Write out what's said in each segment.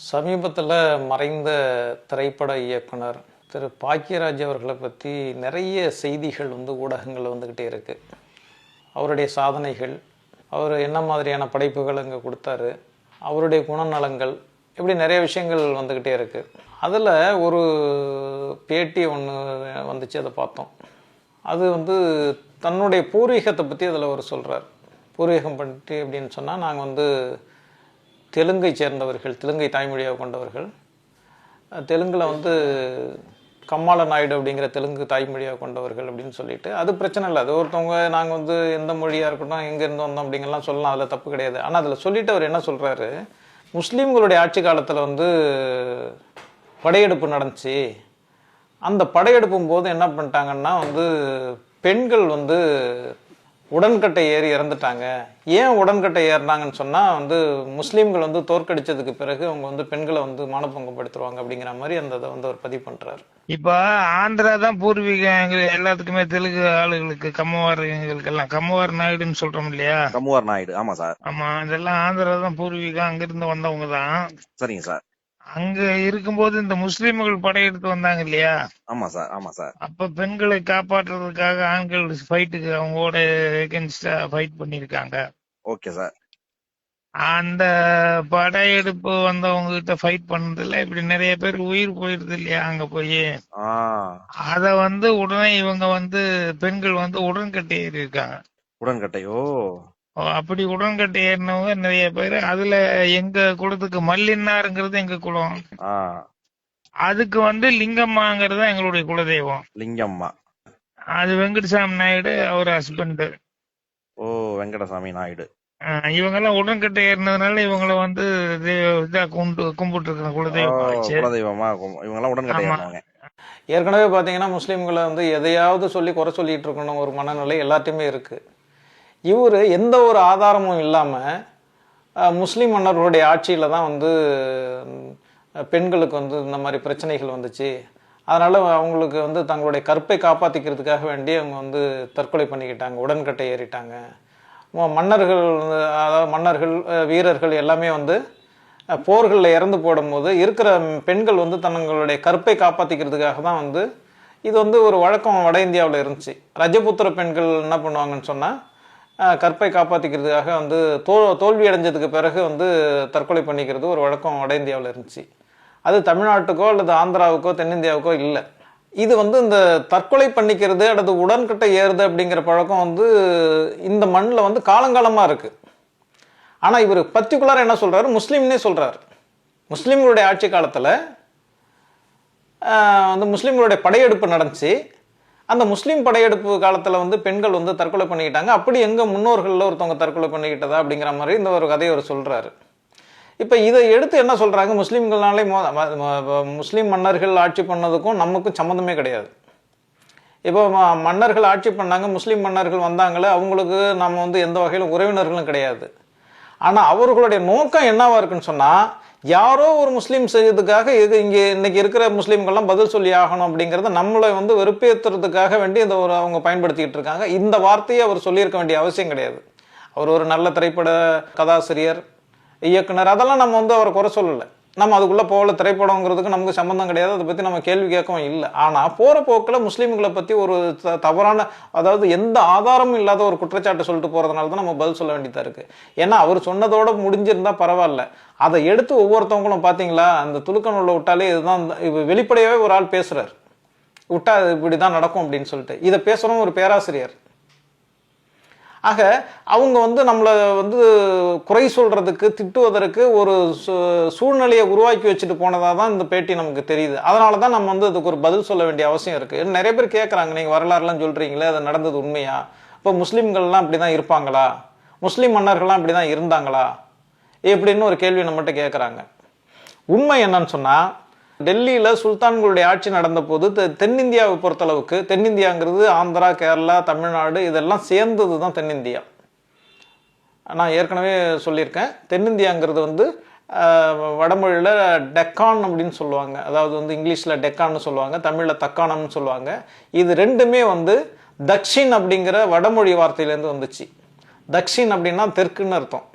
சமீபத்தில் மறைந்த திரைப்பட இயக்குனர் திரு பாக்கியராஜ் அவர்களை பற்றி நிறைய செய்திகள் ஊடகங்களில் வந்துக்கிட்டே இருக்குது. அவருடைய சாதனைகள், அவர் என்ன மாதிரியான படைப்புகள் அங்கே கொடுத்தாரு, அவருடைய குணநலங்கள், இப்படி நிறைய விஷயங்கள் வந்துக்கிட்டே இருக்குது. அதில் ஒரு பேட்டி ஒன்று வந்துச்சு, அதை பார்த்தோம். அது தன்னுடைய பூர்வீகத்தை பற்றி அதில் அவர் சொல்கிறார். பூர்வீகம் பற்றி அப்படின்னு சொன்னால், நாங்கள் தெலுங்கை சேர்ந்தவர்கள், தெலுங்கை தாய்மொழியாக கொண்டவர்கள். தெலுங்கில் கம்மாள நாயுடு அப்படிங்கிற தெலுங்கு தாய்மொழியாக கொண்டவர்கள் அப்படின்னு சொல்லிட்டு, அது பிரச்சனை இல்லை. அது ஒருத்தவங்க நாங்கள் எந்த மொழியாக இருக்கட்டும், எங்கேருந்து வந்தோம் அப்படிங்கலாம் சொல்லலாம், அதில் தப்பு கிடையாது. ஆனால் அதில் சொல்லிட்டு அவர் என்ன சொல்கிறாரு, முஸ்லீம்களுடைய ஆட்சி காலத்தில் படையெடுப்பு நடந்துச்சு. அந்த படையெடுப்பும் போது என்ன பண்ணிட்டாங்கன்னா பெண்கள் உடன்கட்டை ஏறி இறந்துட்டாங்க. ஏன் உடன்கட்டை ஏறினாங்கன்னு சொன்னால் முஸ்லீம்கள் தோற்கடிச்சதுக்கு பிறகு அவங்க பெண்களை மானபங்கப்படுத்துவாங்க அப்படிங்கிற மாதிரி அந்த இதை அவர் பதிவு பண்ணுறாரு. இப்போ ஆந்திரா தான் பூர்வீகம் எல்லாத்துக்குமே, தெலுங்கு ஆளுகளுக்கு, கம்மவார்களுக்கெல்லாம் கம்மவார் நாயுடுன்னு சொல்றோம் இல்லையா? கம்முவார் நாயுடு, ஆமா சார். ஆமா, இதெல்லாம் ஆந்திரா தான் பூர்வீகம், அங்கிருந்து வந்தவங்க தான். சரிங்க சார். அங்க இருக்கும்போது இந்த முஸ்லீம்கள் படையெடுத்து வந்தாங்க இல்லையா? ஆமா சார், ஆமா சார். அப்ப பெண்களை காப்பாற்றுறதுக்காக ஆண்கள் ஃபைட்டுக்கு அவங்களோட எகென்ஸ்டா ஃபைட் பண்ணிருக்காங்க. Okay sir. அந்த படையெடுப்பு வந்தவங்க கிட்ட ஃபைட் பண்ணதுல இப்படி நிறைய பேர் உயிர் போயிருது இல்லையா அங்க போய். அத உடனே இவங்க பெண்கள் உடன்கட்டை ஏறி இருக்காங்க. உடன்கட்டையோ? அப்படி உடன்கட்டை ஏறினவங்க நிறைய பேர். அதுல எங்க குலத்துக்கு மல்லின்னாருங்கிறது எங்க குலம். அதுக்கு லிங்கம்மாங்கிறது எங்களுடைய குலதெய்வம். லிங்கம்மா அது வெங்கடசாமி நாயுடு, அவர் ஹஸ்பண்ட். ஓ, வெங்கடசாமி நாயுடு. இவங்க எல்லாம் உடன்கட்டை ஏறினதுனால இவங்களை இதா கும்பிட்டு இருக்கிற குலதெய்வமா இவங்க எல்லாம் உடன்கட்டை ஏறினவங்க. ஏற்கனவே பார்த்தீங்கன்னா முஸ்லீம்களை எதையாவது சொல்லி குறை சொல்லிட்டு இருக்கணும் ஒரு மனநிலை எல்லாத்தையுமே இருக்கு. இவர் எந்த ஒரு ஆதாரமும் இல்லாமல் முஸ்லீம் மன்னர்களுடைய ஆட்சியில் தான் பெண்களுக்கு இந்த மாதிரி பிரச்சனைகள் வந்துச்சு. அதனால் அவங்களுக்கு தங்களுடைய கற்பை காப்பாற்றிக்கிறதுக்காக வேண்டி அவங்க தற்கொலை பண்ணிக்கிட்டாங்க, உடன்கட்டை ஏறிட்டாங்க. மன்னர்கள், அதாவது மன்னர்கள், வீரர்கள் எல்லாமே போர்களில் இறந்து போடும்போது இருக்கிற பெண்கள் தங்களுடைய கற்பை காப்பாற்றிக்கிறதுக்காக தான் இது ஒரு வழக்கம் வட இந்தியாவில் இருந்துச்சு. ரஜபுத்திர பெண்கள் என்ன பண்ணுவாங்கன்னு சொன்னால், கற்பை காப்பாற்றிக்கிறதுக்காக தோல்வி அடைஞ்சதுக்கு பிறகு தற்கொலை பண்ணிக்கிறது ஒரு வழக்கம் வட இந்தியாவில் இருந்துச்சு. அது தமிழ்நாட்டுக்கோ அல்லது ஆந்திராவுக்கோ தென்னிந்தியாவுக்கோ இல்லை. இது இந்த தற்கொலை பண்ணிக்கிறது அல்லது உடன்கட்டை ஏறுது அப்படிங்கிற பழக்கம் இந்த மண்ணில் காலங்காலமாக இருக்குது. ஆனால் இவர் பர்டிகுலராக என்ன சொல்கிறாரு, முஸ்லீம்னே சொல்கிறார். முஸ்லீம்களுடைய ஆட்சி காலத்தில் முஸ்லீம்களுடைய படையெடுப்பு நடந்துச்சு. அந்த முஸ்லீம் படையெடுப்பு காலத்தில் பெண்கள் தற்கொலை பண்ணிக்கிட்டாங்க. அப்படி எங்கள் முன்னோர்களில் ஒருத்தவங்க தற்கொலை பண்ணிக்கிட்டதா அப்படிங்கிற மாதிரி இந்த ஒரு கதையை அவர் சொல்கிறாரு. இப்போ இதை எடுத்து என்ன சொல்கிறாங்க, முஸ்லீம்கள்னாலே முஸ்லீம் மன்னர்கள் ஆட்சி பண்ணதுக்கும் நமக்கும் சம்மந்தமே கிடையாது. இப்போ மன்னர்கள் ஆட்சி பண்ணாங்க, முஸ்லீம் மன்னர்கள் வந்தாங்களே, அவங்களுக்கு நம்ம எந்த வகையிலும் உறவினர்களும் கிடையாது. ஆனால் அவர்களுடைய நோக்கம் என்னவா இருக்குன்னு சொன்னால், யாரோ ஒரு முஸ்லீம் செய்யறதுக்காக இங்கே இன்னைக்கு இருக்கிற முஸ்லீம்கள்லாம் பதில் சொல்லி ஆகணும் அப்படிங்கிறத நம்மளை வெறுப்பேற்றுறதுக்காக வேண்டி இந்த ஒரு அவங்க பயன்படுத்திக்கிட்டு இருக்காங்க. இந்த வார்த்தையை அவர் சொல்லியிருக்க வேண்டிய அவசியம் கிடையாது. அவர் ஒரு நல்ல திரைப்பட கதாசிரியர், இயக்குனர், அதெல்லாம் நம்ம அவரை குறை சொல்லலை. நம்ம அதுக்குள்ளே போகல, திரைப்படங்கிறதுக்கு நமக்கு சம்மந்தம் கிடையாது, அதை பற்றி நம்ம கேள்வி கேட்கவும் இல்லை. ஆனால் போகிற போக்கில் முஸ்லீம்களை பற்றி ஒரு தவறான, அதாவது எந்த ஆதாரமும் இல்லாத ஒரு குற்றச்சாட்டு சொல்லிட்டு போகிறதுனால தான் நம்ம பதில் சொல்ல வேண்டியதாக இருக்குது. ஏன்னா அவர் சொன்னதோட முடிஞ்சிருந்தா பரவாயில்ல, அதை எடுத்து ஒவ்வொருத்தவங்களும் பார்த்தீங்களா, அந்த துலுக்கநூலை விட்டாலே இதுதான் வெளிப்படையாகவே ஒரு ஆள் பேசுகிறார், விட்டா இப்படி தான் நடக்கும் அப்படின்னு சொல்லிட்டு. இதை பேசுகிறோம் ஒரு பேராசிரியர். ஆக அவங்க நம்மளை குறை சொல்றதுக்கு, திட்டுவதற்கு ஒரு சூழ்நிலையை உருவாக்கி வச்சுட்டு போனதாக தான் இந்த பேட்டி நமக்கு தெரியுது. அதனால தான் நம்ம அதுக்கு ஒரு பதில் சொல்ல வேண்டிய அவசியம் இருக்கு. நிறைய பேர் கேட்குறாங்க, நீங்கள் வரலாறுலாம் சொல்றீங்களே, அது நடந்தது உண்மையா? இப்போ முஸ்லீம்கள்லாம் இப்படி தான் இருப்பாங்களா? முஸ்லீம் மன்னர்கள்லாம் இப்படி தான் இருந்தாங்களா? எப்படின்னு ஒரு கேள்வி நம்மகிட்ட கேட்குறாங்க. உண்மை என்னன்னு சொன்னால், டெல்லியில் சுல்தான்களுடைய ஆட்சி நடந்த போது தென்னிந்தியாவை பொறுத்தளவுக்கு, தென்னிந்தியாங்கிறது ஆந்திரா, கேரளா, தமிழ்நாடு இதெல்லாம் சேர்ந்தது தான் தென்னிந்தியா. நான் ஏற்கனவே சொல்லியிருக்கேன், தென்னிந்தியாங்கிறது வடமொழியில் டெக்கான் அப்படின்னு சொல்லுவாங்க. அதாவது இங்கிலீஷில் டெக்கான்னு சொல்லுவாங்க, தமிழில் தக்கானம்னு சொல்லுவாங்க. இது ரெண்டுமே தக்ஷின் அப்படிங்கிற வடமொழி வார்த்தையிலேருந்து வந்துச்சு. தக்ஷின் அப்படின்னா தெற்குன்னு அர்த்தம்.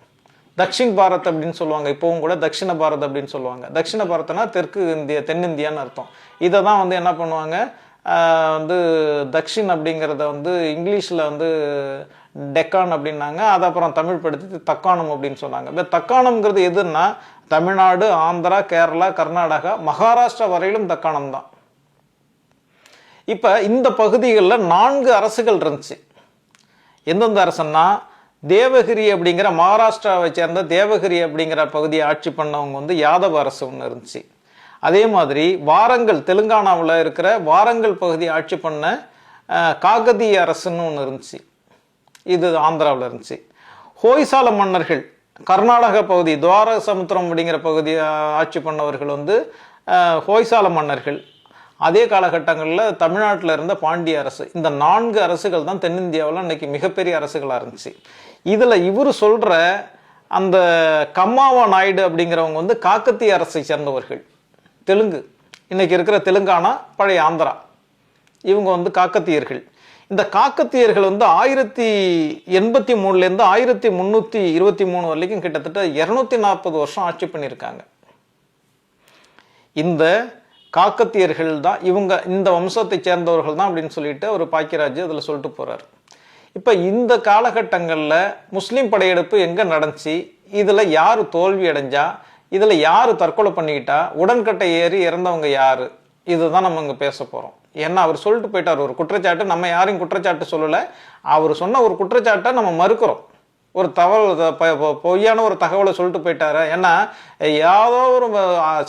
தக்ஷின் பாரத் அப்படின்னு சொல்லுவாங்க, இப்போவும் கூட தக்ஷிண பாரத் அப்படின்னு சொல்லுவாங்க. தக்ஷிண பாரத்னா தெற்கு இந்தியா, தென்னிந்தியான்னு அர்த்தம். இதை தான் வந்து என்ன பண்ணுவாங்க, வந்து தக்ஷின் அப்படிங்கிறத வந்து இங்கிலீஷில் வந்து டெக்கான் அப்படின்னாங்க. அதை அப்புறம் தமிழ் படுத்தி தக்காணம் அப்படின்னு சொன்னாங்க. இப்போ தக்காணம்ங்கிறது எதுன்னா தமிழ்நாடு, ஆந்திரா, கேரளா, கர்நாடகா, மகாராஷ்டிரா வரையிலும் தக்காணம் தான். இப்போ இந்த பகுதிகளில் 4 அரசுகள் இருந்துச்சு. எந்தெந்த அரசுன்னா, தேவகிரி அப்படிங்கிற மகாராஷ்டிராவை சேர்ந்த தேவகிரி அப்படிங்கிற பகுதியை ஆட்சி பண்ணவங்க வந்து யாதவ அரசு ஒன்று இருந்துச்சு. அதே மாதிரி வாரங்கல், தெலுங்கானாவில் இருக்கிற வாரங்கல் பகுதியை ஆட்சி பண்ண காகதிய அரசுன்னு ஒன்று இருந்துச்சு, இது ஆந்திராவில் இருந்துச்சு. ஹோய்சால மன்னர்கள் கர்நாடக பகுதி, துவார சமுத்திரம் அப்படிங்கிற பகுதியை ஆட்சி பண்ணவர்கள் வந்து ஹோய்சால மன்னர்கள். அதே காலகட்டங்களில் தமிழ்நாட்டில் இருந்த பாண்டிய அரசு. இந்த 4 அரசுகள் தான் தென்னிந்தியாவில் இன்னைக்கு மிகப்பெரிய அரசுகளாக இருந்துச்சு. இதில் இவர் சொல்கிற அந்த கம்மாவா நாயுடு அப்படிங்கிறவங்க வந்து காக்கத்திய அரசை சேர்ந்தவர்கள், தெலுங்கு, இன்னைக்கு இருக்கிற தெலுங்கானா, பழைய ஆந்திரா, இவங்க வந்து காக்கத்தியர்கள். இந்த காக்கத்தியர்கள் வந்து 1083லேருந்து 1323 வரைக்கும் கிட்டத்தட்ட 240 வருஷம் ஆட்சி பண்ணியிருக்காங்க. இந்த காக்கத்தியர்கள் தான் இவங்க, இந்த வம்சத்தை சேர்ந்தவர்கள் தான் அப்படின்னு சொல்லிட்டு அவர் பாக்கியராஜ் அதில் சொல்லிட்டு போறார். இப்போ இந்த காலகட்டங்களில் முஸ்லீம் படையெடுப்பு எங்கே நடந்துச்சு, இதில் யார் தோல்வி அடைஞ்சா, இதில் யார் தற்கொலை பண்ணிக்கிட்டா, உடன்கட்டை ஏறி இறந்தவங்க யார், இதுதான் நம்ம இங்கே பேச போகிறோம். ஏன்னா அவர் சொல்லிட்டு போயிட்டார் ஒரு குற்றச்சாட்டு. நம்ம யாரையும் குற்றச்சாட்டு சொல்லலை, அவர் சொன்ன ஒரு குற்றச்சாட்டை நம்ம மறுக்கிறோம். ஒரு பொய்யான ஒரு தகவலை சொல்லிட்டு போயிட்டாரு. ஏன்னா ஏதோ ஒரு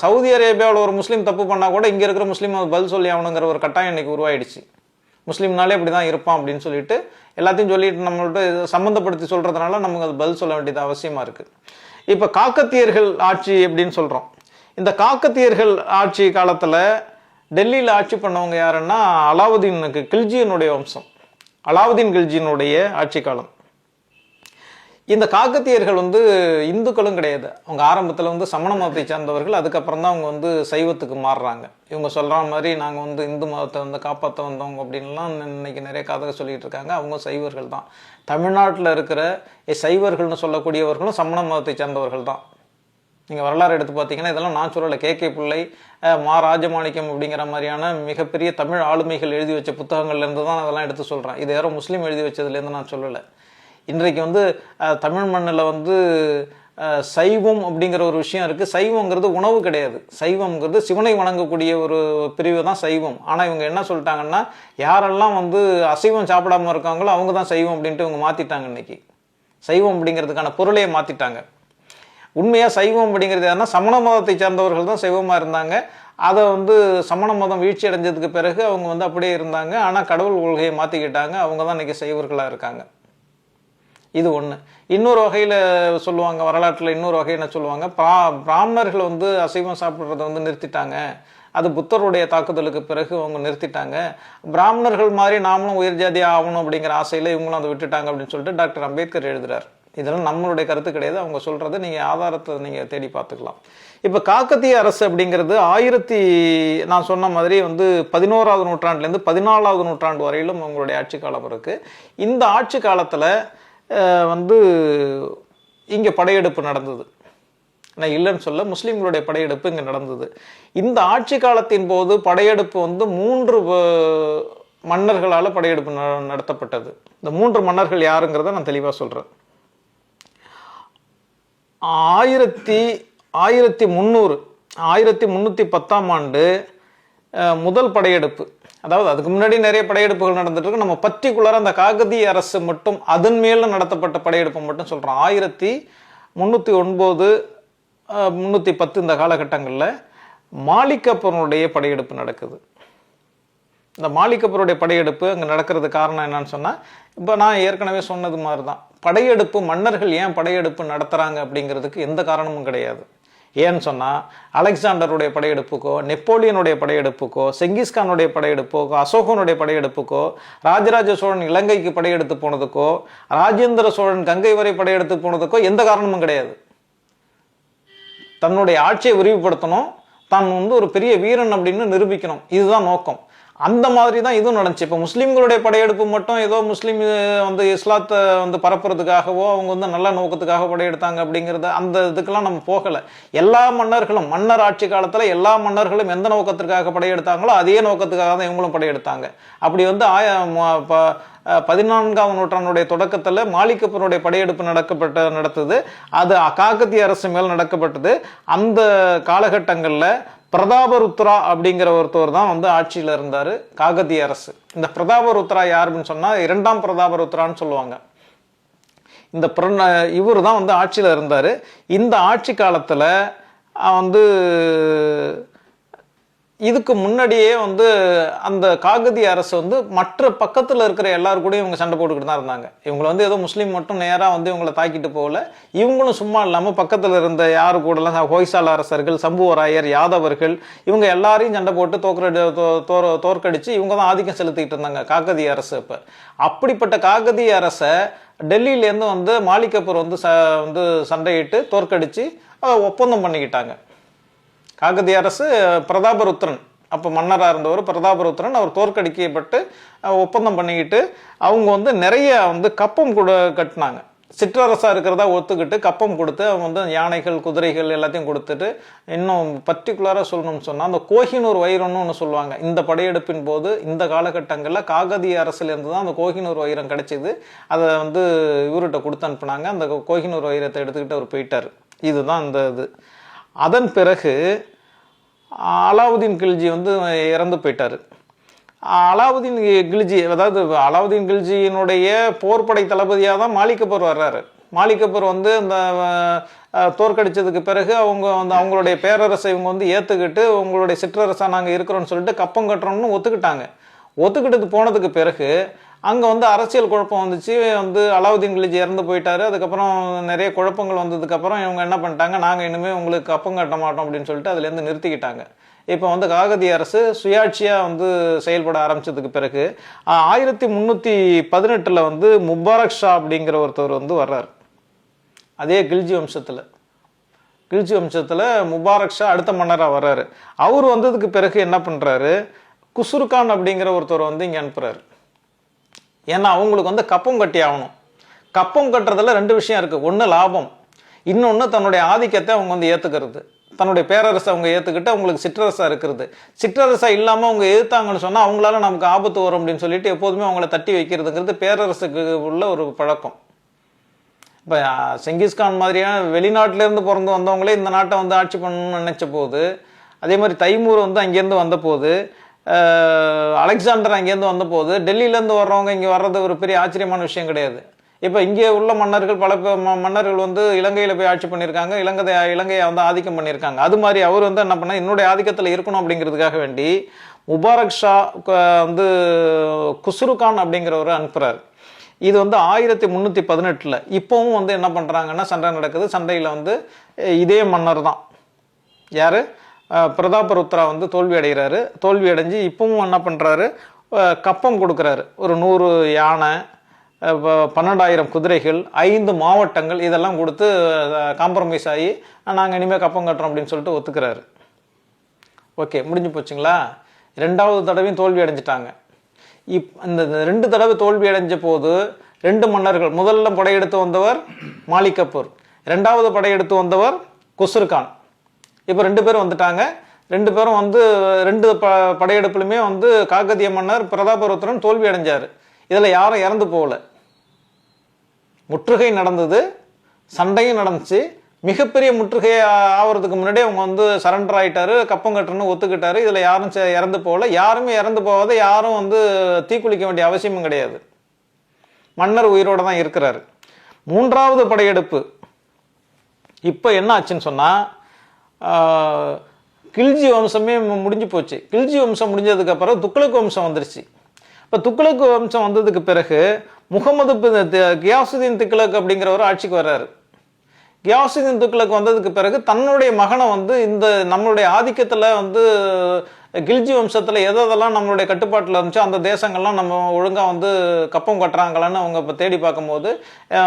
சவுதி அரேபியாவில் ஒரு முஸ்லீம் தப்பு பண்ணா கூட இங்கே இருக்கிற முஸ்லீம் பதில் சொல்லி ஆகணுங்கிற ஒரு கட்டாயம் இன்னைக்கு உருவாயிடுச்சு. முஸ்லீம்னாலே இப்படி தான் இருப்பான் அப்படின்னு சொல்லிட்டு எல்லாத்தையும் சொல்லிட்டு நம்மள்ட்ட சம்மந்தப்படுத்தி சொல்றதுனால நமக்கு அது பதில் சொல்ல வேண்டியது அவசியமா இருக்கு. இப்போ காக்கத்தியர்கள் ஆட்சி அப்படின்னு சொல்றோம். இந்த காக்கத்தியர்கள் ஆட்சி காலத்தில் டெல்லியில் ஆட்சி பண்ணவங்க யாருன்னா அலாவுதீன் கில்ஜியினுடைய வம்சம், அலாவுதீன் கில்ஜியினுடைய ஆட்சி காலம். இந்த காக்கத்தியர்கள் வந்து இந்துக்களும் கிடையாது. அவங்க ஆரம்பத்தில் வந்து சமண மதத்தை சேர்ந்தவர்கள், அதுக்கப்புறம் தான் அவங்க வந்து சைவத்துக்கு மாறுறாங்க. இவங்க சொல்கிற மாதிரி நாங்கள் வந்து இந்து மதத்தை வந்து காப்பாற்ற வந்தவங்க அப்படின்லாம் இன்னைக்கு நிறைய கதை சொல்லிட்டு இருக்காங்க. அவங்க சைவர்கள் தான். தமிழ்நாட்டில் இருக்கிற சைவர்கள்னு சொல்லக்கூடியவர்களும் சமண மதத்தை சேர்ந்தவர்கள் தான். நீங்கள் வரலாறு எடுத்து பார்த்தீங்கன்னா இதெல்லாம் நான் சொல்லலை, கே பிள்ளை, மா ராஜமாணிக்கம் அப்படிங்கிற மாதிரியான மிகப்பெரிய தமிழ் ஆளுமைகள் எழுதி வச்ச புத்தகங்கள்லேருந்து தான் அதெல்லாம் எடுத்து சொல்கிறேன். இது யாரும் முஸ்லீம் எழுதி வச்சதுலேருந்து நான் சொல்லலை. இன்றைக்கு வந்து தமிழ் மண்ணில் வந்து சைவம் அப்படிங்கிற ஒரு விஷயம் இருக்குது. சைவங்கிறது உணவு கிடையாது, சைவம்ங்கிறது சிவனை வணங்கக்கூடிய ஒரு பிரிவு தான் சைவம். ஆனால் இவங்க என்ன சொல்லிட்டாங்கன்னா, யாரெல்லாம் வந்து அசைவம் சாப்பிடாம இருக்காங்களோ அவங்க தான் சைவம் அப்படின்ட்டு இவங்க மாற்றிட்டாங்க. இன்னைக்கு சைவம் அப்படிங்கிறதுக்கான பொருளையே மாற்றிட்டாங்க. உண்மையாக சைவம் அப்படிங்கிறது யாருன்னா சமண மதத்தை சேர்ந்தவர்கள் தான் சைவமாக இருந்தாங்க. அதை வந்து சமண மதம் வீழ்ச்சி அடைஞ்சதுக்கு பிறகு அவங்க வந்து அப்படியே இருந்தாங்க. ஆனால் கடவுள் கொள்கையை மாற்றிக்கிட்டாங்க. அவங்க தான் இன்னைக்கு சைவர்களாக இருக்காங்க. இது ஒன்று. இன்னொரு வகையில் சொல்லுவாங்க, வரலாற்றில் இன்னொரு வகை என்ன சொல்லுவாங்க, பிராமணர்கள் வந்து அசைவம் சாப்பிட்றத வந்து நிறுத்திட்டாங்க. அது புத்தருடைய தாக்குதலுக்கு பிறகு அவங்க நிறுத்திட்டாங்க. பிராமணர்கள் மாதிரி நாமளும் உயர் ஜாதியாக ஆகணும் அப்படிங்கிற ஆசையில் இவங்களும் அதை விட்டுட்டாங்க அப்படின்னு சொல்லிட்டு டாக்டர் அம்பேத்கர் எழுதுறார். இதெல்லாம் நம்மளுடைய கருத்து கிடையாது, அவங்க சொல்கிறத நீங்கள் ஆதாரத்தை நீங்கள் தேடி பார்த்துக்கலாம். இப்போ காக்கத்திய அரசு அப்படிங்கிறது நான் சொன்ன மாதிரி வந்து 11ஆவது நூற்றாண்டுலேருந்து 14ஆவது நூற்றாண்டு வரையிலும் அவங்களுடைய ஆட்சி காலம் இருக்குது. இந்த ஆட்சி காலத்தில் வந்து இங்கே படையெடுப்பு நடந்தது. நான் இல்லைன்னு சொல்ல, முஸ்லீம்களுடைய படையெடுப்பு இங்கே நடந்தது. இந்த ஆட்சி காலத்தின் போது படையெடுப்பு வந்து 3 மன்னர்களால் படையெடுப்பு நடத்தப்பட்டது. இந்த 3 மன்னர்கள் யாருங்கிறத நான் தெளிவாக சொல்கிறேன். 1310ஆம் ஆண்டு முதல் படையெடுப்பு. அதாவது அதுக்கு முன்னாடி நிறைய படையெடுப்புகள் நடந்துட்டு இருக்கு. நம்ம பர்டிகுலராக அந்த காகதிய அரசு மட்டும் அதன் மேல நடத்தப்பட்ட படையெடுப்பு மட்டும் சொல்றோம். 1309 310 இந்த காலகட்டங்களில் மாலிக் கஃபூருடைய படையெடுப்பு நடக்குது. இந்த மாலிக் கஃபூருடைய படையெடுப்பு அங்கே நடக்கிறது காரணம் என்னன்னு சொன்னால், இப்போ நான் ஏற்கனவே சொன்னது மாதிரி தான், படையெடுப்பு மன்னர்கள் ஏன் படையெடுப்பு நடத்துகிறாங்க அப்படிங்கிறதுக்கு எந்த காரணமும் கிடையாது. ஏன்னு சொன்னால், அலெக்சாண்டருடைய படையெடுப்புக்கோ, நெப்போலியனுடைய படையெடுப்புக்கோ, செங்கிஸ்கானுடைய படையெடுப்புக்கோ, அசோகனுடைய படையெடுப்புக்கோ, ராஜராஜ சோழன் இலங்கைக்கு படையெடுத்து போனதுக்கோ, ராஜேந்திர சோழன் கங்கை வரை படையெடுத்து போனதுக்கோ எந்த காரணமும் கிடையாது. தன்னுடைய ஆட்சியை விரிவுபடுத்தணும், தான் வந்து ஒரு பெரிய வீரன் அப்படின்னு நிரூபிக்கணும், இதுதான் நோக்கம். அந்த மாதிரி தான் இதுவும் நடந்துச்சு. இப்போ முஸ்லீம்களுடைய படையெடுப்பு மட்டும் ஏதோ முஸ்லீம் வந்து இஸ்லாத்தை வந்து பரப்புறதுக்காகவோ அவங்க வந்து நல்ல நோக்கத்துக்காக படையெடுத்தாங்க அப்படிங்கிறது அந்த இதுக்கெல்லாம் நம்ம போகலை. எல்லா மன்னர்களும் மன்னர் ஆட்சி காலத்தில் எல்லா மன்னர்களும் எந்த நோக்கத்திற்காக படையெடுத்தாங்களோ அதே நோக்கத்துக்காக தான் இவங்களும் படையெடுத்தாங்க. அப்படி வந்து 14ஆம் நூற்றாண்டுடைய தொடக்கத்தில் மாலிகப்பூருடைய படையெடுப்பு நடத்தது. அது காக்கத்திய அரசு மேல் நடக்கப்பட்டது. அந்த காலகட்டங்களில் பிரதாபருத்ரா அப்படிங்கிற ஒருத்தவர் தான் வந்து ஆட்சியில் இருந்தார் காகத்திய அரசு. இந்த பிரதாபருத்ரா யாருன்னு சொன்னால் 2ஆம் பிரதாபருத்ரான்னு சொல்லுவாங்க. இந்த இவர் தான் வந்து ஆட்சியில் இருந்தார். இந்த ஆட்சி காலத்தில் வந்து இதுக்கு முன்னாடியே வந்து அந்த காகதிய அரசு வந்து மற்ற பக்கத்தில் இருக்கிற எல்லாரும் கூட இவங்க சண்டை போட்டுக்கிட்டு தான் இருந்தாங்க. இவங்களை வந்து ஏதோ முஸ்லீம் மட்டும் நேராக வந்து இவங்களை தாக்கிட்டு போகல. இவங்களும் சும்மா இல்லாமல் பக்கத்தில் இருந்த யாரு கூடலாம் ஹொய்சால அரசர்கள், சம்புவராயர், யாதவர்கள் இவங்க எல்லாரையும் சண்டை போட்டு தோற்கடிச்சு இவங்க தான் ஆதிக்கம் செலுத்திக்கிட்டு இருந்தாங்க காகதிய அரசு. இப்போ அப்படிப்பட்ட காகதிய அரசை டெல்லியிலேருந்து வந்து மாலிகப்பூர் வந்து சண்டையிட்டு தோற்கடிச்சு ஒப்பந்தம் பண்ணிக்கிட்டாங்க. காகதிய அரசு பிரதாபருத்ரன் அப்போ மன்னராக இருந்தவர் பிரதாபருத்ரன், அவர் தோற்கடிக்கப்பட்டு ஒப்பந்தம் பண்ணிக்கிட்டு அவங்க வந்து நிறைய வந்து கப்பம் கூட கட்டினாங்க. சிற்றரசா இருக்கிறதா ஒத்துக்கிட்டு கப்பம் கொடுத்து அவங்க வந்து யானைகள், குதிரைகள் எல்லாத்தையும் கொடுத்துட்டு, இன்னும் பர்டிகுலராக சொல்லணும்னு சொன்னால் அந்த கோஹினூர் வைரம்னு ஒன்று சொல்லுவாங்க. இந்த படையெடுப்பின் போது இந்த காலகட்டங்களில் காகதிய அரசுலேருந்து தான் அந்த கோஹினூர் வைரம் கிடைச்சிது. அதை வந்து இவர்கிட்ட கொடுத்து அனுப்புனாங்க. அந்த கோஹினூர் வைரத்தை எடுத்துக்கிட்டு அவர் போயிட்டார். இதுதான் இந்த இது. அதன் பிறகு அலாவுதீன் கில்ஜி வந்து இறந்து போயிட்டார். அலாவுதீன் கில்ஜி, அதாவது அலாவுதீன் கில்ஜியினுடைய போர்படை தளபதியாக தான் மாலிகப்பூர் வர்றாரு. மாலிகப்பூர் வந்து இந்த தோற்கடிச்சதுக்கு பிறகு அவங்க வந்து அவங்களுடைய பேரரசை இவங்க வந்து ஏற்றுக்கிட்டு உங்களுடைய சிற்றரசா நாங்கள் இருக்கிறோன்னு சொல்லிட்டு கப்பம் கட்டுறோம்னு ஒத்துக்கிட்டாங்க. ஒத்துக்கிட்டது போனதுக்கு பிறகு அங்கே வந்து அரசியல் குழப்பம் வந்துச்சு. வந்து அலாவுதீன் கில்ஜி இறந்து போயிட்டாரு. அதுக்கப்புறம் நிறைய குழப்பங்கள் வந்ததுக்கப்புறம் இவங்க என்ன பண்ணிட்டாங்க, நாங்கள் இனிமேல் உங்களுக்கு கப்பம் கட்ட மாட்டோம் அப்படின்னு சொல்லிட்டு அதுலேருந்து நிறுத்திக்கிட்டாங்க. இப்போ வந்து காகதிய அரசு சுயாட்சியாக வந்து செயல்பட ஆரம்பித்ததுக்கு பிறகு 1318 வந்து முபாரக் ஷா அப்படிங்கிற ஒருத்தவர் வந்து வர்றார். அதே கில்ஜி வம்சத்தில் முபாரக் ஷா அடுத்த மன்னராக வர்றாரு. அவர் வந்ததுக்கு பிறகு என்ன பண்ணுறாரு, குசுருகான் அப்படிங்கிற ஒருத்தர் வந்து இங்கே அனுப்புகிறாரு. ஏன்னா அவங்களுக்கு வந்து கப்பம் கட்டி ஆகணும். கப்பம் கட்டுறதுல 2 விஷயம் இருக்குது. ஒன்று லாபம், இன்னொன்று தன்னுடைய ஆதிக்கத்தை அவங்க வந்து ஏற்றுக்கிறது. தன்னுடைய பேரரசை அவங்க ஏற்றுக்கிட்டு அவங்களுக்கு சிற்றரசா இருக்கிறது. சிற்றரசா இல்லாமல் அவங்க எதிர்த்தாங்கன்னு சொன்னால் அவங்களால நமக்கு ஆபத்து வரும் அப்படின்னு சொல்லிட்டு எப்போதுமே அவங்கள தட்டி வைக்கிறதுங்கிறது பேரரசுக்கு உள்ள ஒரு பழக்கம். இப்போ செங்கிஸ்கான் மாதிரியான வெளிநாட்டிலேருந்து பிறந்து வந்தவங்களே இந்த நாட்டை வந்து ஆட்சி பண்ணணும்னு நினைச்ச போது, அதே மாதிரி தைமூர் வந்து அங்கேருந்து வந்த போது, அலெக்சாண்டர் அங்கேருந்து வந்த போது, டெல்லியிலேருந்து வர்றவங்க இங்கே வர்றது ஒரு பெரிய ஆச்சரியமான விஷயம் கிடையாது. இப்போ இங்கே உள்ள மன்னர்கள் பல மன்னர்கள் வந்து இலங்கையில் போய் ஆட்சி பண்ணியிருக்காங்க, இலங்கையை வந்து ஆதிக்கம் பண்ணியிருக்காங்க. அது மாதிரி அவர் வந்து என்ன பண்ணால் என்னுடைய ஆதிக்கத்தில் இருக்கணும் அப்படிங்கிறதுக்காக வேண்டி முபாரக் ஷா வந்து குசுருகான் அப்படிங்கிறவரை அனுப்புகிறார். இது வந்து 1318 இப்போவும் வந்து என்ன பண்ணுறாங்கன்னா சண்டை நடக்குது. சண்டையில் வந்து இதே மன்னர் தான், யார், பிரதாபருத்ரா வந்து தோல்வி அடைகிறாரு. தோல்வி அடைஞ்சு இப்பவும் என்ன பண்ணுறாரு, கப்பம் கொடுக்குறாரு. ஒரு 100 யானை, 12,000 குதிரைகள், 5 மாவட்டங்கள் இதெல்லாம் கொடுத்து காம்ப்ரமைஸ் ஆகி நாங்கள் இனிமேல் கப்பம் கட்டுறோம் அப்படின்னு சொல்லிட்டு ஒத்துக்கிறாரு. ஓகே, முடிஞ்சு போச்சுங்களா? 2வது தடவையும் தோல்வி அடைஞ்சிட்டாங்க. இந்த 2 தடவை தோல்வி அடைஞ்ச போது 2 மன்னர்கள், முதல்ல படையெடுத்து வந்தவர் மாலிகப்பூர், 2வது படையெடுத்து வந்தவர் குசுருகான். இப்போ 2 பேரும் வந்துட்டாங்க. 2 பேரும் வந்து 2 படையெடுப்புலுமே வந்து காகதிய மன்னர் பிரதாபருத்ரன் தோல்வி அடைஞ்சார். இதில் யாரும் இறந்து போகல. முற்றுகை நடந்தது, சண்டையும் நடந்துச்சு. மிகப்பெரிய முற்றுகை ஆகிறதுக்கு முன்னாடியே அவங்க வந்து சரண்டர் ஆகிட்டாரு, கப்பம் கட்டுறன்னு ஒத்துக்கிட்டாரு. இதில் யாரும் இறந்து போகல. யாருமே இறந்து போகாத, யாரும் வந்து தீக்குளிக்க வேண்டிய அவசியமும் கிடையாது. மன்னர் உயிரோடு தான் இருக்கிறாரு. 3வது படையெடுப்பு இப்போ என்ன ஆச்சுன்னு சொன்னால், கில்ஜி வம்சமே முடிஞ்சு போச்சு. கில்ஜி வம்சம் முடிஞ்சதுக்கு அப்புறம் துக்ளக் வம்சம் வந்துருச்சு. இப்போ துக்ளக் வம்சம் வந்ததுக்கு பிறகு முகமது கியாசுதீன் துக்ளக் அப்படிங்கிறவர் ஆட்சிக்கு வர்றாரு. கியாசுதீன் துக்ளக் வந்ததுக்கு பிறகு தன்னுடைய மகனை வந்து இந்த நம்மளுடைய ஆதிக்கத்தில் வந்து கில்ஜி வம்சத்துல எதெல்லாம் நம்மளுடைய கட்டுப்பாட்டுல இருந்துச்சோ அந்த தேசங்கள்லாம் நம்ம ஒழுங்கா வந்து கப்பம் கட்டுறாங்களான்னு அவங்க இப்ப தேடி பார்க்கும்போது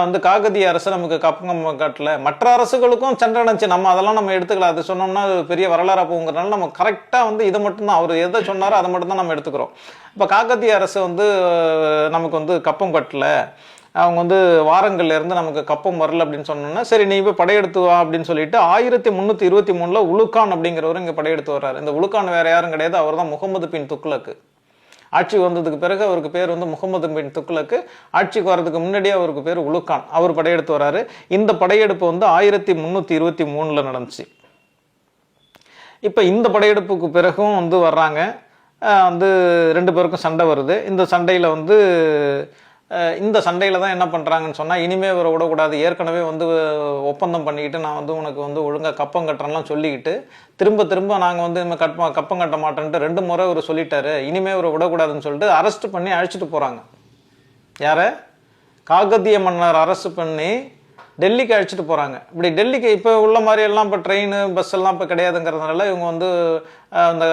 வந்து காகதிய அரசு நமக்கு கப்பம் கட்டல, மற்ற அரசுகளுக்கும் சென்றடைஞ்சு, நம்ம அதெல்லாம் நம்ம எடுத்துக்கலாம். அது சொன்னோம்னா அது பெரிய வரலாறா போங்கிறதுனால நம்ம கரெக்டா வந்து இதை மட்டும்தான் அவர் எதை சொன்னாரோ அதை மட்டும் தான் நம்ம எடுத்துக்கிறோம். இப்ப காகதிய அரசு வந்து நமக்கு வந்து கப்பம் கட்டல, அவங்க வந்து வாரங்கள்ல இருந்து நமக்கு கப்பம் வரல அப்படின்னு சொன்னோம்னா, சரி நீ போய் படையெடுத்து வா அப்படின்னு சொல்லிட்டு 1323 உலுகான் அப்படிங்கிறவர் இங்க படையெடுத்து வர்றாரு. இந்த உலுகான் வேற யாரும் கிடையாது, அவர் தான் முகமது பின் துக்ளக். ஆட்சிக்கு வந்ததுக்கு பிறகு அவருக்கு பேர் வந்து முகமது பின் துக்ளக். ஆட்சிக்கு வர்றதுக்கு முன்னாடியே அவருக்கு பேர் உலுகான். அவர் படையெடுத்து வர்றாரு. இந்த படையெடுப்பு வந்து 1323 நடந்துச்சு. இப்ப இந்த படையெடுப்புக்கு பிறகும் வந்து வர்றாங்க, வந்து 2 பேருக்கும் சண்டை வருது. இந்த சண்டையில வந்து இந்த சண்டையில தான் என்ன பண்றாங்கன்னு சொன்னா, இனிமே இவரை விடக்கூடாது, ஏற்கனவே வந்து ஒப்பந்தம் பண்ணிக்கிட்டு நான் வந்து உனக்கு வந்து ஒழுங்கா கப்பம் கட்டுறேன்லாம் சொல்லிக்கிட்டு திரும்ப திரும்ப நாங்க வந்து இனிமே கப்பம் கட்ட மாட்டேன்ட்டு 2 முறை இவர் சொல்லிட்டாரு, இனிமே இவரை விடக்கூடாதுன்னு சொல்லிட்டு அரெஸ்ட் பண்ணி அழைச்சிட்டு போறாங்க. யார? காகதிய மன்னர் அரெஸ்ட் பண்ணி டெல்லிக்கு அழைச்சிட்டு போறாங்க. இப்படி டெல்லிக்கு இப்போ உள்ள மாதிரி எல்லாம் இப்போ ட்ரெயின் பஸ் எல்லாம் இப்போ கிடையாதுங்கிறதுனால இவங்க வந்து அந்த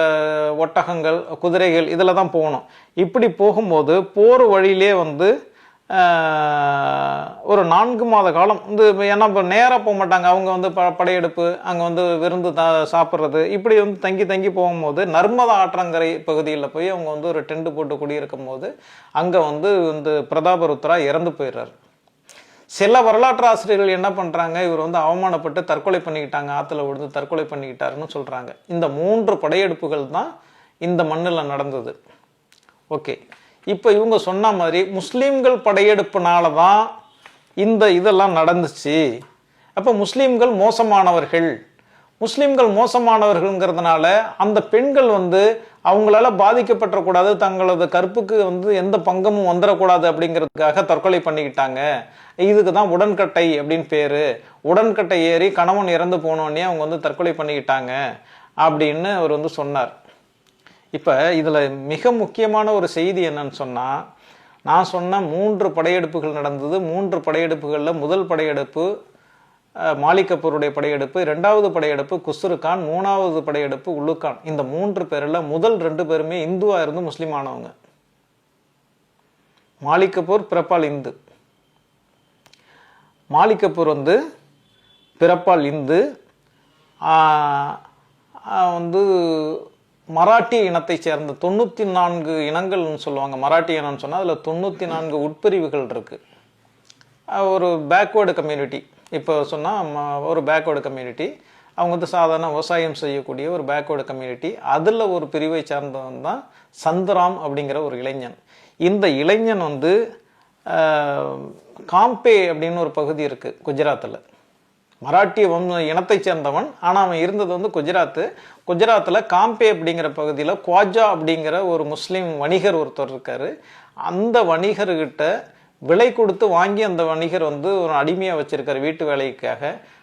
ஒட்டகங்கள் குதிரைகள் இதில் தான் போகணும். இப்படி போகும்போது போர் வழியிலே வந்து ஒரு 4 மாத காலம் வந்து, ஏன்னா இப்போ நேராக போக மாட்டாங்க, அவங்க வந்து படையெடுப்பு, அங்கே வந்து விருந்து சாப்பிட்றது, இப்படி வந்து தங்கி தங்கி போகும்போது நர்மதா ஆற்றங்கரை பகுதியில் போய் அவங்க வந்து ஒரு டென்ட் போட்டு குடியிருக்கும் போது அங்கே வந்து இந்த பிரதாபருத்ரா இறந்து போயிடுறாரு. சில வரலாற்று ஆசிரியர்கள் என்ன பண்றாங்க, இவர் வந்து அவமானப்பட்டு தற்கொலை பண்ணிக்கிட்டாங்க, ஆத்துல விழுந்து தற்கொலை பண்ணிக்கிட்டாருன்னு சொல்றாங்க. இந்த 3 படையெடுப்புகள் தான் இந்த மண்ணில் நடந்தது. ஓகே, இப்போ இவங்க சொன்ன மாதிரி முஸ்லீம்கள் படையெடுப்புனால தான் இந்த இதெல்லாம் நடந்துச்சு. அப்போ முஸ்லீம்கள் மோசமானவர்கள், முஸ்லீம்கள் மோசமானவர்கள்ங்கிறதுனால அந்த பெண்கள் வந்து அவங்களால பாதிக்கப்பட்டக்கூடாது, தங்களது கற்புக்கு வந்து எந்த பங்கமும் வந்துடக்கூடாது அப்படிங்கிறதுக்காக தற்கொலை பண்ணிக்கிட்டாங்க. இதுக்கு தான் உடன்கட்டை அப்படின்னு பேரு. உடன்கட்டை ஏறி கணவன் இறந்து போனோடனே அவங்க வந்து தற்கொலை பண்ணிக்கிட்டாங்க அப்படின்னு அவர் வந்து சொன்னார். இப்ப இதுல மிக முக்கியமான ஒரு செய்தி என்னன்னு சொன்னா, நான் சொன்ன 3 படையெடுப்புகள் நடந்தது. 3 படையெடுப்புகள்ல முதல் படையெடுப்பு மாலிக் கபூருடைய படையெடுப்பு, 2வது படையெடுப்பு குஸ்ரு கான், 3வது படையெடுப்பு உலுகான். இந்த 3 பேர்ல முதல் 2 பேருமே இந்துவா இருந்து முஸ்லீம் ஆனவங்க. மாலிக் கபூர் பிறப்பால் இந்து, மாலிக் கபூர் வந்து பிறப்பால் இந்து, வந்து மராட்டிய இனத்தை சேர்ந்த 94 இனங்கள்னு சொல்லுவாங்க. மராட்டிய இனம்னு சொன்னா அதுல 94 உட்பிரிவுகள் இருக்கு. ஒரு பேக்வேர்டு கம்யூனிட்டி, இப்போ சொன்னால் ஒரு பேக்வேர்டு கம்யூனிட்டி, அவங்க வந்து சாதாரண விவசாயம் செய்யக்கூடிய ஒரு பேக்வேர்டு கம்யூனிட்டி. அதில் ஒரு பிரிவை சார்ந்தவன் தான் சந்தராம் அப்படிங்கிற ஒரு இளைஞன். இந்த இளைஞன் வந்து காம்பே அப்படின்னு ஒரு பகுதி இருக்குது குஜராத்தில். மராட்டிய இனத்தை சேர்ந்தவன், ஆனால் அவன் இருந்தது வந்து குஜராத்தில் காம்பே அப்படிங்கிற பகுதியில் குவாஜா அப்படிங்கிற ஒரு முஸ்லீம் வணிகர் ஒருத்தர் இருக்காரு. அந்த வணிகர்கிட்ட விலை கொடுத்து வாங்கி அந்த வணிகர் வந்து ஒரு அடிமையாக வச்சிருக்காரு வீட்டு வேலைக்காக.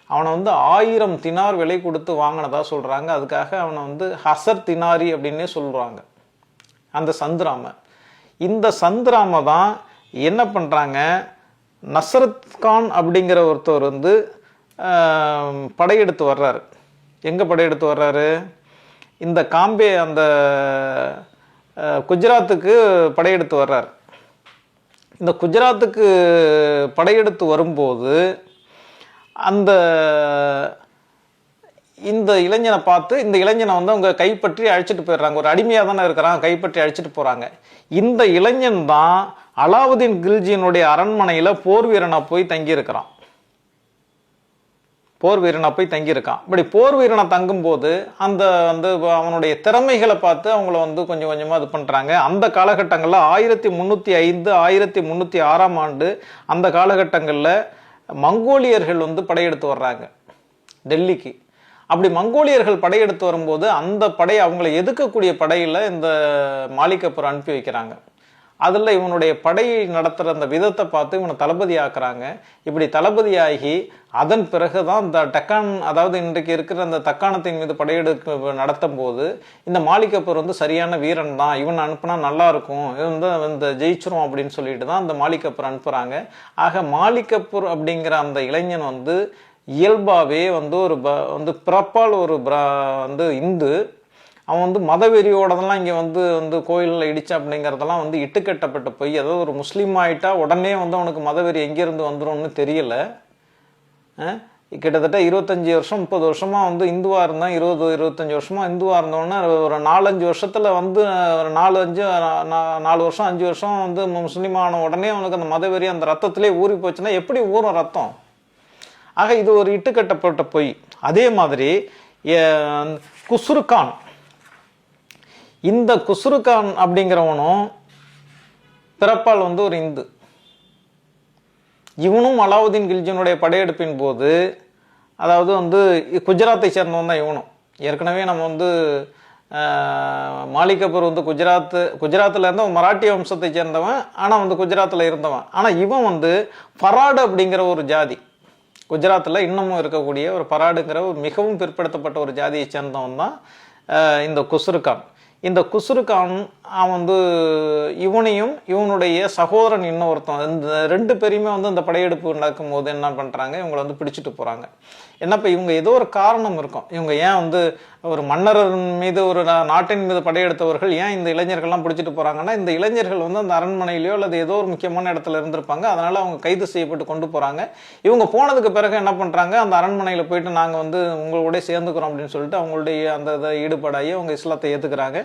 அவனை வந்து 1000 தினார் விலை கொடுத்து வாங்கினதா சொல்றாங்க. அதுக்காக அவனை வந்து ஹசர் தினாரி அப்படின்னே சொல்றாங்க அந்த சந்திராம. இந்த சந்திராம தான் என்ன பண்றாங்க, நஸ்ரத் கான் அப்படிங்கிற ஒருத்தர் வந்து படையெடுத்து வர்றாரு. எங்க படையெடுத்து வர்றாரு? இந்த காம்பே அந்த குஜராத்துக்கு படையெடுத்து வர்றாரு. இந்த குஜராத்துக்கு படையெடுத்து வரும்போது அந்த இந்த இளைஞனை பார்த்து இந்த இளைஞனை வந்து அவங்க கைப்பற்றி அழைச்சிட்டு போயிடுறாங்க. ஒரு அடிமையாக தானே இருக்கிறான், கைப்பற்றி அழைச்சிட்டு போறாங்க. இந்த இளைஞன் தான் அலாவுதீன் கில்ஜியினுடைய அரண்மனையில போர் வீரனா போய் தங்கியிருக்கிறான். இப்படி போர் வீரனை தங்கும் போது அந்த வந்து அவனுடைய திறமைகளை பார்த்து அவங்கள வந்து கொஞ்சம் கொஞ்சமா இது பண்றாங்க. அந்த காலகட்டங்கள்ல 1305 1306 ஆண்டு அந்த காலகட்டங்கள்ல மங்கோலியர்கள் வந்து படையெடுத்து வர்றாங்க டெல்லிக்கு. அப்படி மங்கோலியர்கள் படையெடுத்து வரும்போது அந்த படை அவங்களை எதிர்க்கக்கூடிய படையில இந்த மாலிக் கபூர் அனுப்பி வைக்கிறாங்க. அதுல இவனுடைய படை நடத்துற அந்த விதத்தை பார்த்து இவனை தளபதி ஆக்குறாங்க. இப்படி தளபதியாகி அதன் பிறகுதான் இந்த டக்கான், அதாவது இன்றைக்கு இருக்கிற அந்த தக்காணத்தின் மீது படையெடுப்பு நடத்தும் போது இந்த மாலிக் கபூர் வந்து சரியான வீரன் தான், இவன் அனுப்புனா நல்லா இருக்கும், இவன் வந்து இந்த ஜெயிச்சிரும் அப்படின்னு சொல்லிட்டு தான் அந்த மாலிக் கபூர் அனுப்புறாங்க. ஆக மாலிக் கபூர் அப்படிங்கிற அந்த இளைஞன் வந்து இயல்பாவே வந்து ஒரு வந்து பிறப்பால் ஒரு வந்து இந்து, அவன் வந்து மதவெறியோடதெல்லாம் இங்கே வந்து வந்து கோயிலில் இடிச்சா அப்படிங்கிறதெல்லாம் வந்து இட்டுக்கட்டப்பட்ட பொய். அதாவது ஒரு முஸ்லீம் ஆகிட்டா உடனே வந்து அவனுக்கு மதவெறி எங்கேருந்து வந்துடும்னு தெரியல. கிட்டத்தட்ட 25 வருஷம் 30 வருஷமாக வந்து இந்துவாக இருந்தான், 20-25 வருஷமாக இந்துவாக இருந்தோன்னா ஒரு 4-5 வருஷத்தில் வந்து ஒரு 4 வருஷம் 5 வருஷம் வந்து முஸ்லீம் ஆன உடனே அவனுக்கு அந்த மதவெறி அந்த ரத்தத்திலே ஊறி போச்சுன்னா எப்படி ஊறும் ரத்தம்? ஆக இது ஒரு இட்டுக்கட்டப்பட்ட பொய். அதே மாதிரி குஸ்ருகான், இந்த குஸ்ருகான் அப்படிங்கிறவனும் பிறப்பால் வந்து ஒரு இந்து. இவனும் அலாவுதீன் கில்ஜியினுடைய படையெடுப்பின் போது, அதாவது வந்து குஜராத்தை சேர்ந்தவன் தான் இவனும். ஏற்கனவே நம்ம வந்து மாலிக் கபூர் வந்து குஜராத்தில் இருந்தவன், மராட்டிய வம்சத்தை சேர்ந்தவன், ஆனால் வந்து குஜராத்தில் இருந்தவன். ஆனால் இவன் வந்து பராடு அப்படிங்கிற ஒரு ஜாதி, குஜராத்தில் இன்னமும் இருக்கக்கூடிய ஒரு பராடுங்கிற ஒரு மிகவும் பிற்படுத்தப்பட்ட ஒரு ஜாதியை சேர்ந்தவன் தான் இந்த குஸ்ருகான். இந்த குஸ்ருகான் அவன் வந்து இவனையும் இவனுடைய சகோதரன் இன்னொருத்தன், இந்த 2 பேரையுமே வந்து இந்த படையெடுப்பு நடக்கும் போது என்ன பண்ணுறாங்க, இவங்களை வந்து பிடிச்சிட்டு போகிறாங்க. என்னப்போ இவங்க ஏதோ ஒரு காரணம் இருக்கும். இவங்க ஏன் வந்து ஒரு மன்னர் மீது ஒரு நாட்டின் மீது படையெடுத்தவர்கள் ஏன் இந்த இளைஞர்கள்லாம் பிடிச்சிட்டு போகிறாங்கன்னா, இந்த இளைஞர்கள் வந்து அந்த அரண்மனையிலையோ அல்லது ஏதோ ஒரு முக்கியமான இடத்துல இருந்திருப்பாங்க. அதனால் அவங்க கைது செய்யப்பட்டு கொண்டு போகிறாங்க. இவங்க போனதுக்கு பிறகு என்ன பண்ணுறாங்க, அந்த அரண்மனையில் போயிட்டு நாங்கள் வந்து உங்களோட சேர்ந்துக்கிறோம் அப்படின்னு சொல்லிட்டு அவங்களுடைய அந்த இதை ஈடுபாடாகி அவங்க இஸ்லாத்தை ஏற்றுக்கிறாங்க.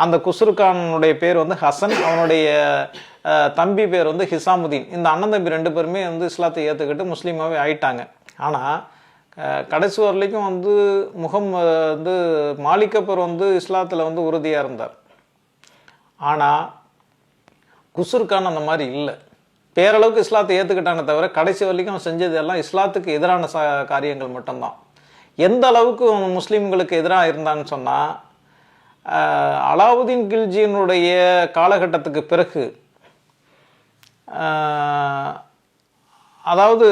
அந்த குஸ்ருகானுடைய பேர் வந்து ஹசன், அவனுடைய தம்பி பேர் வந்து ஹிசாமுதீன். இந்த அண்ணன் தம்பி 2 பேருமே வந்து இஸ்லாத்தை ஏற்றுக்கிட்டு முஸ்லீமாகவே ஆயிட்டாங்க. ஆனால் கடைசி வரலைக்கும் வந்து வந்து மாலிக் கபூர் வந்து இஸ்லாத்தில் வந்து உறுதியாக இருந்தார். ஆனால் குஸ்ருகான் அந்த மாதிரி இல்லை. பேரளவுக்கு இஸ்லாத்தை ஏற்றுக்கிட்டானே தவிர கடைசி வரைக்கும் அவன் செஞ்சது எல்லாம் இஸ்லாத்துக்கு எதிரான காரியங்கள் மட்டும்தான். எந்த அளவுக்கு அவன் முஸ்லீம்களுக்கு எதிராக இருந்தான்னு சொன்னால், அலாவுதீன் கில்ஜியினுடைய காலகட்டத்துக்கு பிறகு, அதாவது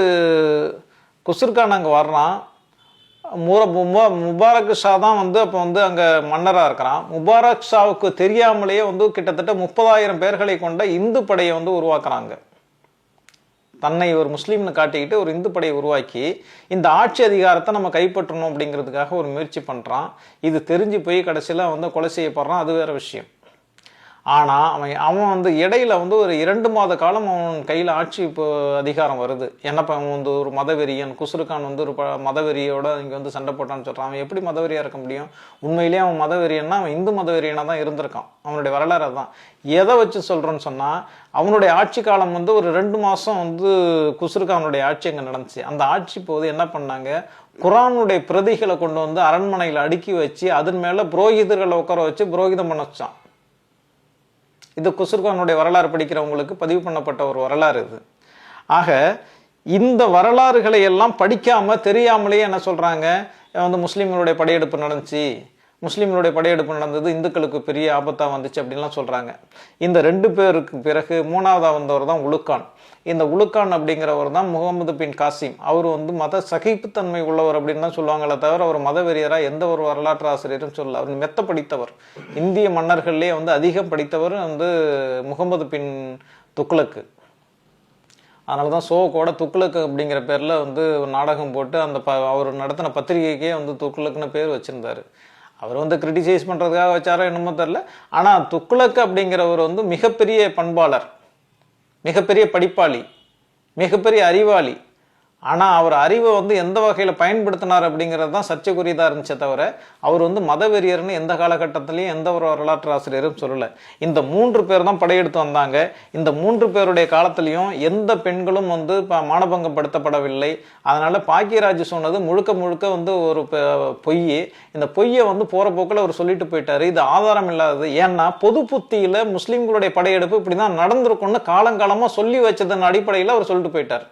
குஸ்ருகான் அங்கே வர்றான். முபாரக் ஷா தான் வந்து அப்போ வந்து அங்கே மன்னராக இருக்கிறான். முபாரக் ஷாவுக்கு தெரியாமலேயே வந்து கிட்டத்தட்ட 30,000 பேர்களை கொண்ட இந்து படையை வந்து உருவாக்குறாங்க. தன்னை ஒரு முஸ்லீம்னு காட்டிக்கிட்டு ஒரு இந்து படையை உருவாக்கி இந்த ஆட்சி அதிகாரத்தை நம்ம கைப்பற்றணும் அப்படிங்கிறதுக்காக ஒரு முயற்சி பண்ணுறான். இது தெரிஞ்சு போய் கடைசியில் வந்து கொலை செய்யப்படுறான், அது வேற விஷயம். ஆனால் அவன் வந்து இடையில வந்து ஒரு 2 மாத காலம் அவன் கையில் ஆட்சி இப்போ அதிகாரம் வருது. என்னப்பா அவன் வந்து ஒரு மதவெறியன், குஸ்ருகான் வந்து ஒரு மதவெறியோட இங்கே வந்து சண்டை போட்டான்னு சொல்கிறான். அவன் எப்படி மதவெறியாக இருக்க முடியும்? உண்மையிலேயே அவன் மதவெறியன்னா அவன் இந்து மதவெறியனாக தான் இருந்திருக்கான். அவனுடைய வரலாறு தான். எதை வச்சு சொல்கிறேன்னு சொன்னால், அவனுடைய ஆட்சி காலம் வந்து ஒரு 2 மாதம் வந்து குஸ்ருகானுடைய ஆட்சி அங்கே நடந்துச்சு. அந்த ஆட்சி போது என்ன பண்ணாங்க, குரானுடைய பிரதிகளை கொண்டு வந்து அரண்மனையில் அடுக்கி வச்சு அதன் மேலே புரோகிதர்களை உட்கார வச்சு புரோகிதம் பண்ண வச்சான். இது குஸ்ருகானுடைய வரலாறு படிக்கிறவங்களுக்கு பதிவு பண்ணப்பட்ட ஒரு வரலாறு இது. ஆக இந்த வரலாறுகளை எல்லாம் படிக்காம தெரியாமலேயே என்ன சொல்றாங்க, வந்து முஸ்லீம்களுடைய படையெடுப்பு நடந்துச்சு, முஸ்லீம்களுடைய படையெடுப்பு நடந்தது இந்துக்களுக்கு பெரிய ஆபத்தா வந்துச்சு அப்படின்லாம் சொல்றாங்க. இந்த 2 பேருக்கு பிறகு 3ஆவதா வந்தவர் தான் உலுக்கான். இந்த உலுக்கான் அப்படிங்கிறவர் தான் முகமது பின் காசிம். அவர் வந்து மத சகிப்புத்தன்மை உள்ளவர் அப்படின்னு தான் சொல்லுவாங்களே தவிர அவர் மதவெறியராக எந்த ஒரு வரலாற்று ஆசிரியரும் சொல்லல. அவர் மெத்த படித்தவர். இந்திய மன்னர்கள்லேயே வந்து அதிகம் படித்தவர் வந்து முகமது பின் துக்ளக்கு. அதனால தான் சோகோட துக்ளக்கு அப்படிங்கிற பேரில் வந்து ஒரு நாடகம் போட்டு அந்த அவர் நடத்தின பத்திரிகைக்கே வந்து துக்ளக்குன்னு பேர் வச்சிருந்தாரு. அவர் வந்து கிரிட்டிசைஸ் பண்ணுறதுக்காக வச்சாரோ என்னமோ தெரில. ஆனால் துக்ளக் அப்படிங்கிறவர் வந்து மிகப்பெரிய பண்பாளர், மிகப்பெரிய படிப்பாளி, மிகப்பெரிய அறிவாளி. ஆனால் அவர் அறிவை வந்து எந்த வகையில் பயன்படுத்தினார் அப்படிங்கிறது தான் சர்ச்சைக்குரியதாக இருந்துச்சே தவிர அவர் வந்து மதவெறியர்னு எந்த காலகட்டத்திலையும் எந்த ஒரு வரலாற்று ஆசிரியரும் சொல்லலை. இந்த 3 பேர் தான் படையெடுத்து வந்தாங்க. இந்த 3 பேருடைய காலத்திலையும் எந்த பெண்களும் வந்து மானபங்கப்படுத்தப்படவில்லை. அதனால் பாக்கியராஜ் சொன்னது முழுக்க முழுக்க வந்து ஒரு பொய். இந்த பொய்யை வந்து போகிற போக்கில் அவர் சொல்லிட்டு போயிட்டாரு. இது ஆதாரம் இல்லாதது. ஏன்னா பொது புத்தியில் முஸ்லீம்களுடைய படையெடுப்பு இப்படி தான் நடந்திருக்கும்னு காலங்காலமாக சொல்லி வச்சதன் அடிப்படையில் அவர் சொல்லிட்டு போயிட்டார்.